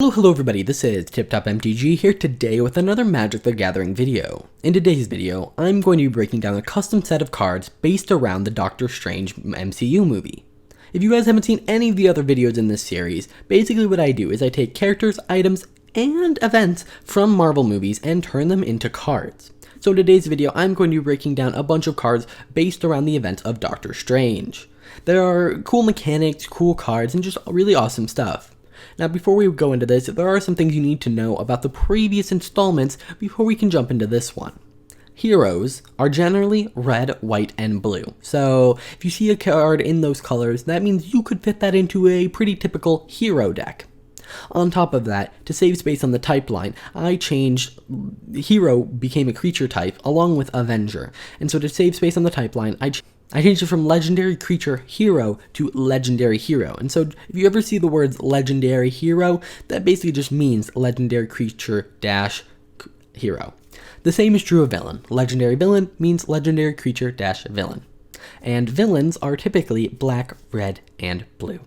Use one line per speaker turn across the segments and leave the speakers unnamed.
Hello everybody, this is TipTop MTG here today with another Magic the Gathering video. In today's video, I'm going to be breaking down a custom set of cards based around the Doctor Strange MCU movie. If you guys haven't seen any of the other videos in this series, basically what I do is I take characters, items, and events from Marvel movies and turn them into cards. So in today's video, I'm going to be breaking down a bunch of cards based around the event of Doctor Strange. There are cool mechanics, cool cards, and just really awesome stuff. Now, before we go into this, there are some things you need to know about the previous installments before we can jump into this one. Heroes are generally red, white, and blue. So, if you see a card in those colors, that means you could fit that into a pretty typical hero deck. On top of that, to save space on the type line, I changed Hero became a creature type along with Avenger. And so to save space on the type line, I changed it from Legendary Creature Hero to Legendary Hero. And so if you ever see the words Legendary Hero, that basically just means Legendary Creature dash Hero. The same is true of Villain. Legendary Villain means Legendary Creature dash Villain. And villains are typically black, red, and blue.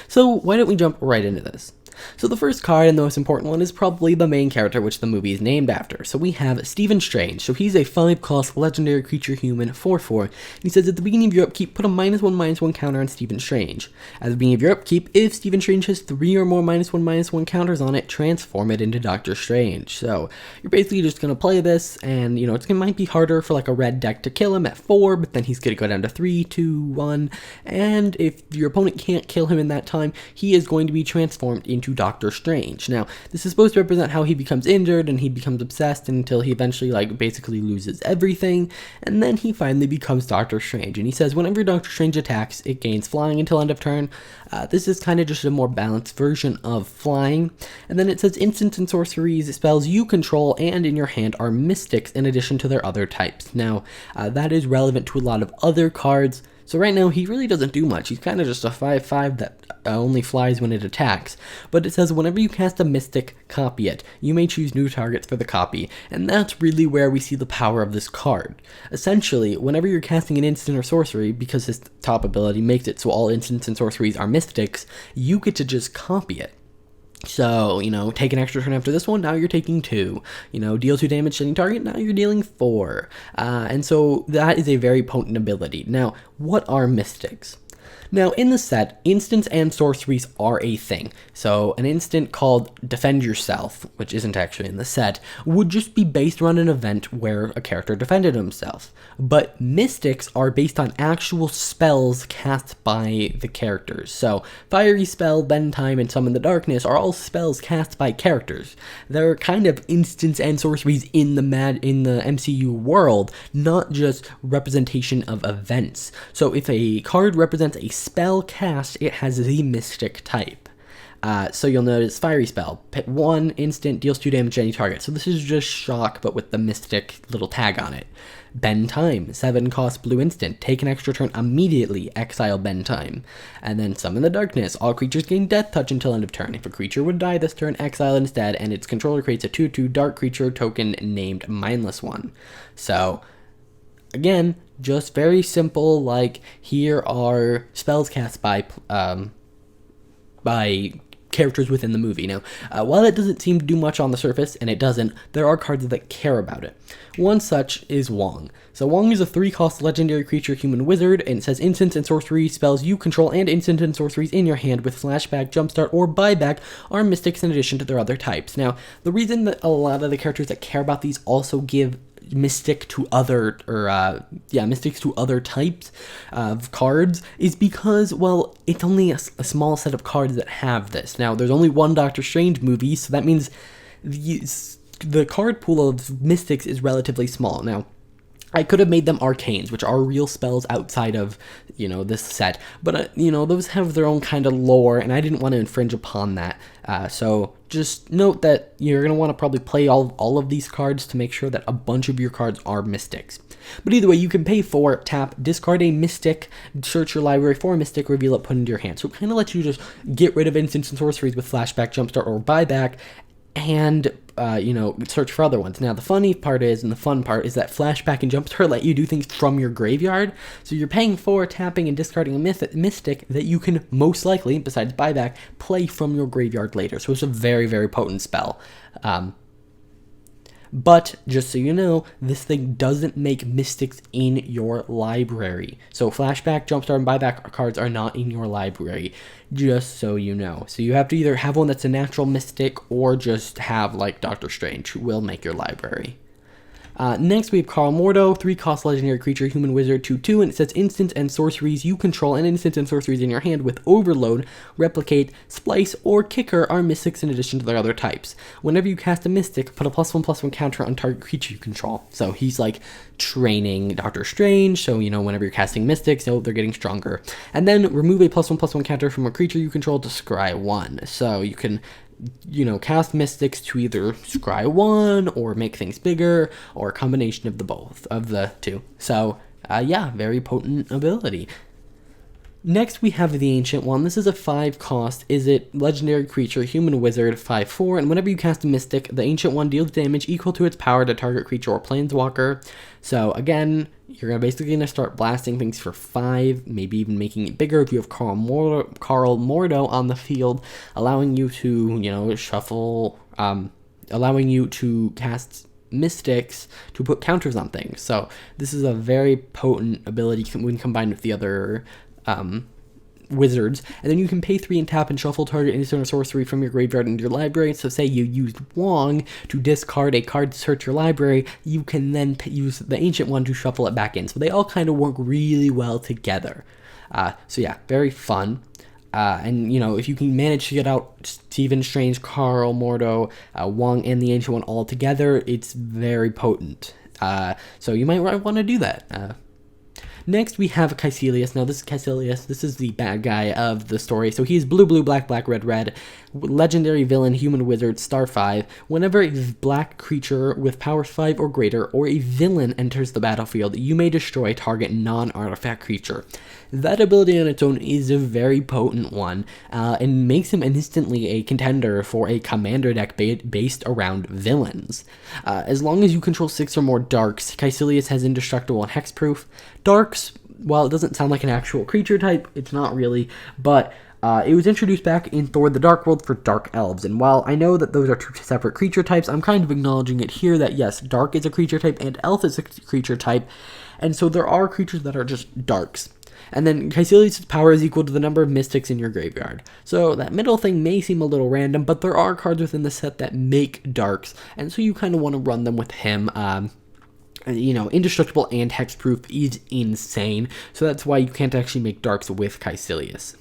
So why don't we jump right into this? So the first card, and the most important one, is probably the main character which the movie is named after. So we have Stephen Strange. So he's a 5-cost legendary creature human 4/4. And he says at the beginning of your upkeep, put a -1/-1 counter on Stephen Strange. At the beginning of your upkeep, if Stephen Strange has 3 or more -1/-1 counters on it, transform it into Doctor Strange. So you're basically just going to play this, and it might be harder for like a red deck to kill him at 4, but then he's going to go down to 3, 2, 1. And if your opponent can't kill him in that time, he is going to be transformed into Doctor Strange. Now, this is supposed to represent how he becomes injured and he becomes obsessed until he eventually basically loses everything, and then he finally becomes Doctor Strange. And he says whenever Doctor Strange attacks, it gains flying until end of turn. This is kind of just a more balanced version of flying. And then it says instants and sorceries, spells you control and in your hand are mystics in addition to their other types. Now, that is relevant to a lot of other cards. So right now, he really doesn't do much. He's kind of just a 5/5 that only flies when it attacks. But it says whenever you cast a mystic, copy it. You may choose new targets for the copy. And that's really where we see the power of this card. Essentially, whenever you're casting an instant or sorcery, because his top ability makes it so all instants and sorceries are mystics, you get to just copy it. So, take an extra turn after this one, now you're taking 2. Deal 2 damage to any target, now you're dealing 4. And so that is a very potent ability. Now, what are mystics? Now, in the set, instants and sorceries are a thing. So, an instant called Defend Yourself, which isn't actually in the set, would just be based around an event where a character defended himself. But mystics are based on actual spells cast by the characters. So, Fiery Spell, Bend Time, and Summon the Darkness are all spells cast by characters. They're kind of instants and sorceries in the MCU world, not just representation of events. So, if a card represents a spell cast, it has the mystic type. So you'll notice Fiery Spell, pit 1 instant, deals 2 damage to any target. So this is just shock, but with the mystic little tag on it. Bend Time, 7-cost blue instant, take an extra turn immediately, exile Bend Time. And then Summon the Darkness, all creatures gain Death Touch until end of turn. If a creature would die this turn, exile instead, and its controller creates a 2/2 dark creature token named Mindless One. So, again, just very simple, here are spells cast by characters within the movie. Now, while it doesn't seem to do much on the surface, and it doesn't, there are cards that care about it. One such is Wong. So Wong is a 3-cost legendary creature human wizard, and it says instants and sorceries, spells you control, and instant and sorceries in your hand with flashback, jumpstart, or buyback are mystics in addition to their other types. Now, the reason that a lot of the characters that care about these also give mystics to other types of cards is because, well, it's only a small set of cards that have this. Now, there's only one Doctor Strange movie, so that means the card pool of mystics is relatively small. Now, I could have made them arcanes, which are real spells outside of, this set. But, those have their own kind of lore, and I didn't want to infringe upon that. So just note that you're going to want to probably play all of these cards to make sure that a bunch of your cards are mystics. But either way, you can pay 4, tap, discard a mystic, search your library for a mystic, reveal it, put it into your hand. So it kind of lets you just get rid of instants and sorceries with flashback, jumpstart, or buyback, and search for other ones. Now, the funny part is, and the fun part is that Flashback and Jumpstart let you do things from your graveyard. So you're paying for tapping and discarding a Mystic that you can most likely, besides buyback, play from your graveyard later. So it's a very, very potent spell. But just so you know, this thing doesn't make Mystics in your library. So Flashback, Jumpstart, and Buyback cards are not in your library, just so you know. So you have to either have one that's a natural Mystic or just have like Doctor Strange, who will make your library. Next, we have Carl Mordo, 3-cost legendary creature, human wizard, 2/2, and it says instants and sorceries you control and instants and sorceries in your hand with Overload, Replicate, Splice, or Kicker are mystics in addition to their other types. Whenever you cast a mystic, put a +1/+1 counter on target creature you control. So he's like training Doctor Strange, so whenever you're casting mystics, they're getting stronger. And then remove a +1/+1 counter from a creature you control to scry 1. So you can cast mystics to either scry 1 or make things bigger, or a combination of the two. So, yeah, very potent ability. Next, we have the Ancient One. This is a 5-cost, legendary creature, human wizard, 5/4, and whenever you cast a mystic, the Ancient One deals damage equal to its power to target creature or planeswalker. So, again, you're basically going to start blasting things for 5, maybe even making it bigger if you have Carl Mordo on the field, allowing you to, shuffle, allowing you to cast mystics to put counters on things. So, this is a very potent ability when combined with the other wizards. And then you can pay 3 and tap and shuffle target instant or sorcery from your graveyard into your library. So say you used Wong to discard a card to search your library, you can then use the Ancient One to shuffle it back in. So they all kind of work really well together. So yeah, very fun. And if you can manage to get out Stephen Strange, Carl Mordo, Wong, and the Ancient One all together, it's very potent. So you might want to do that. Next, we have Kycilia. Now, this is Kycilia. This is the bad guy of the story. So, he is blue, blue, black, black, red, red. Legendary villain, human wizard, star 5. Whenever a black creature with power 5 or greater, or a villain enters the battlefield, you may destroy target non-artifact creature. That ability on its own is a very potent one, and makes him instantly a contender for a commander deck based around villains. As long as you control 6 or more darks, Kycilia has indestructible and hexproof. Darks, while it doesn't sound like an actual creature type, it's not really, but it was introduced back in Thor the Dark World for Dark Elves, and while I know that those are 2 separate creature types, I'm kind of acknowledging it here that yes, Dark is a creature type and Elf is a creature type, and so there are creatures that are just Darks. And then Kycilia's power is equal to the number of mystics in your graveyard. So that middle thing may seem a little random, but there are cards within the set that make darks, and so you kind of want to run them with him. Indestructible and hexproof is insane, so that's why you can't actually make darks with Kycilia.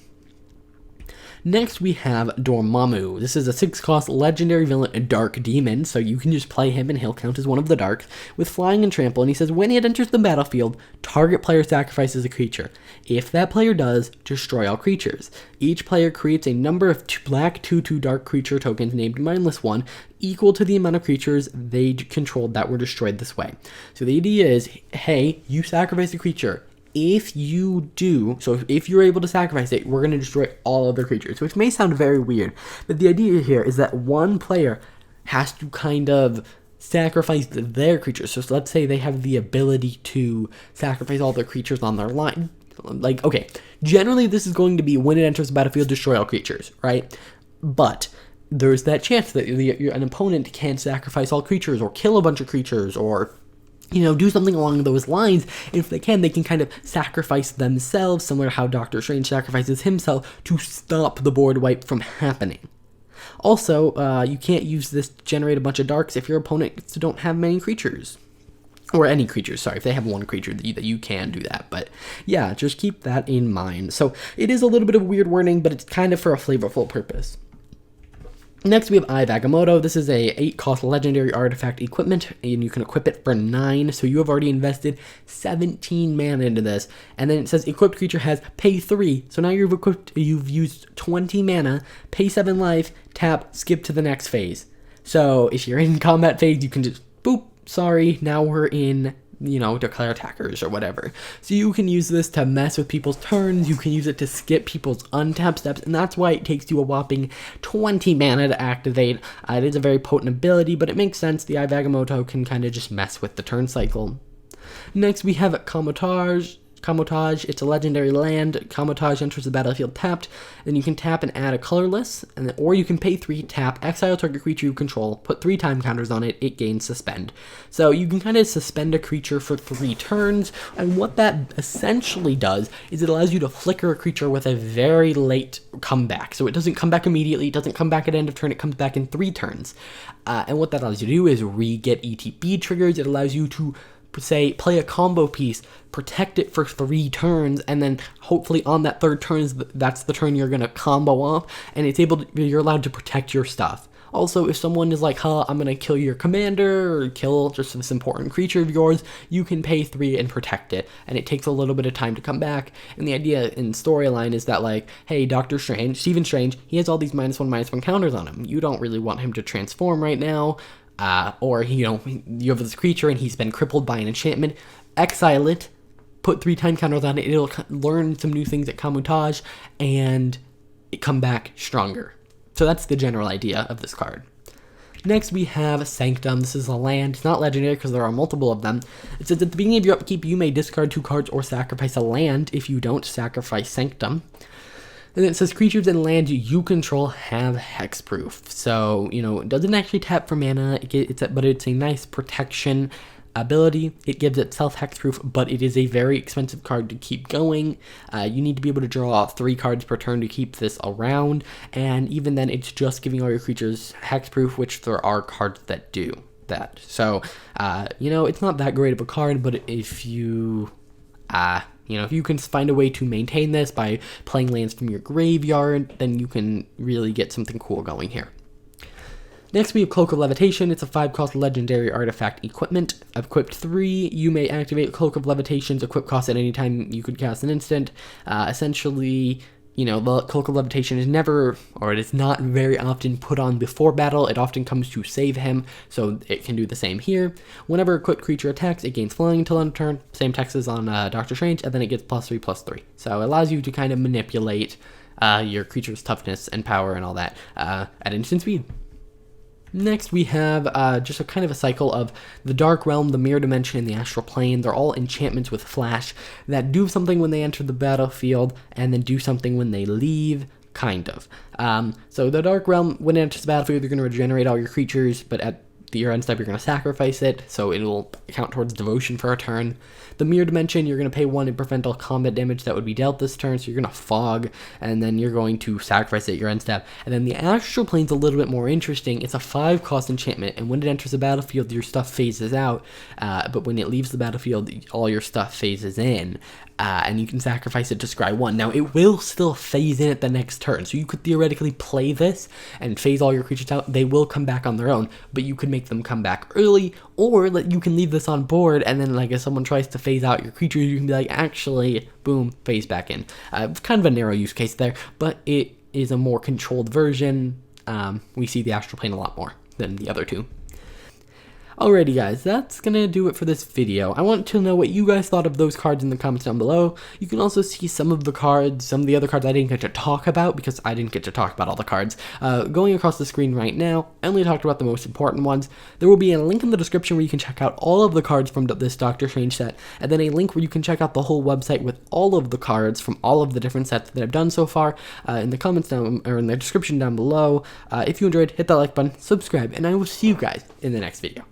Next, we have Dormammu. This is a 6-cost legendary villain, a dark demon, so you can just play him and he'll count as one of the darks, with flying and trample, and he says when it enters the battlefield, target player sacrifices a creature. If that player does, destroy all creatures. Each player creates a number of black 2/2 dark creature tokens named Mindless One, equal to the amount of creatures they controlled that were destroyed this way. So the idea is, hey, you sacrifice a creature. If you do, so if you're able to sacrifice it, we're going to destroy all other creatures, which may sound very weird, but the idea here is that one player has to kind of sacrifice their creatures. So let's say they have the ability to sacrifice all their creatures on their line. Like, okay, generally this is going to be when it enters the battlefield, destroy all creatures, right? But there's that chance that an opponent can sacrifice all creatures or kill a bunch of creatures or do something along those lines. If they can kind of sacrifice themselves, similar to how Doctor Strange sacrifices himself to stop the board wipe from happening. Also, you can't use this to generate a bunch of darks if your opponents don't have many creatures. Or any creatures, sorry. If they have one creature, that you can do that. But yeah, just keep that in mind. So it is a little bit of weird wording, but it's kind of for a flavorful purpose. Next, we have Ivea. This is a 8-cost legendary artifact equipment, and you can equip it for 9, so you have already invested 17 mana into this. And then it says equipped creature has pay 3, so now you've used 20 mana, pay 7 life, tap, skip to the next phase. So if you're in combat phase, you can just boop, sorry, now we're in declare attackers or whatever. So you can use this to mess with people's turns, you can use it to skip people's untap steps, and that's why it takes you a whopping 20 mana to activate. It is a very potent ability, but it makes sense. The Ivea can kind of just mess with the turn cycle. Next we have Camotage. It's a legendary land. Camotage enters the battlefield tapped. Then you can tap and add a colorless, or you can pay 3, tap, exile target creature you control, put 3 time counters on it, it gains suspend. So you can kind of suspend a creature for 3 turns, and what that essentially does is it allows you to flicker a creature with a very late comeback. So it doesn't come back immediately, it doesn't come back at end of turn, it comes back in 3 turns. And what that allows you to do is re-get ETB triggers. It allows you to say play a combo piece, protect it for 3 turns, and then hopefully on that 3rd turn, that's the turn you're gonna combo off, and you're allowed to protect your stuff. Also, if someone is like, I'm gonna kill your commander or kill just this important creature of yours, you can pay 3 and protect it, and it takes a little bit of time to come back. And the idea in storyline is that, like, hey, Stephen Strange, he has all these -1/-1 counters on him. You don't really want him to transform right now. Or, you have this creature and he's been crippled by an enchantment, exile it, put 3 time counters on it, it'll learn some new things at Camotage, and it come back stronger. So that's the general idea of this card. Next we have Sanctum. This is a land. It's not legendary because there are multiple of them. It says at the beginning of your upkeep you may discard 2 cards or sacrifice a land. If you don't, sacrifice Sanctum. And it says creatures and lands you control have hexproof. So, it doesn't actually tap for mana, but it's a nice protection ability. It gives itself hexproof, but it is a very expensive card to keep going. You need to be able to draw 3 cards per turn to keep this around, and even then it's just giving all your creatures hexproof, which there are cards that do that. So, it's not that great of a card, but if you can find a way to maintain this by playing lands from your graveyard, then you can really get something cool going here. Next we have Cloak of Levitation. It's a 5-cost legendary artifact equipment. Equipped 3, you may activate Cloak of Levitation's equip cost at any time you could cast an instant. Essentially, the Cloak of Levitation is never, or it is not very often put on before battle. It often comes to save him, so it can do the same here. Whenever a equipped creature attacks, it gains flying until end of turn. Same text as on Doctor Strange, and then it gets +3/+3. So it allows you to kind of manipulate your creature's toughness and power and all that at instant speed. Next, we have just a kind of a cycle of the Dark Realm, the Mirror Dimension, and the Astral Plane. They're all enchantments with flash that do something when they enter the battlefield and then do something when they leave, kind of. So the Dark Realm, when it enters the battlefield, you're going to regenerate all your creatures, but at your end step, you're going to sacrifice it, so it'll count towards devotion for a turn. The Mirror Dimension, you're going to pay 1 and prevent all combat damage that would be dealt this turn, so you're going to fog, and then you're going to sacrifice it at your end step. And then the Astral Plane's a little bit more interesting. It's a 5-cost enchantment, and when it enters the battlefield, your stuff phases out, but when it leaves the battlefield, all your stuff phases in. And you can sacrifice it to scry 1. Now, it will still phase in at the next turn, so you could theoretically play this and phase all your creatures out. They will come back on their own, but you could make them come back early, or you can leave this on board, and then, if someone tries to phase out your creatures, you can be like, actually, boom, phase back in. Kind of a narrow use case there, but it is a more controlled version. We see the Astral Plane a lot more than the other 2. Alrighty guys, that's gonna do it for this video. I want to know what you guys thought of those cards in the comments down below. You can also see some of the other cards I didn't get to talk about because I didn't get to talk about all the cards. Going across the screen right now, I only talked about the most important ones. There will be a link in the description where you can check out all of the cards from this Doctor Strange set, and then a link where you can check out the whole website with all of the cards from all of the different sets that I've done so far in the comments down, or in the description down below. If you enjoyed, hit that like button, subscribe, and I will see you guys in the next video.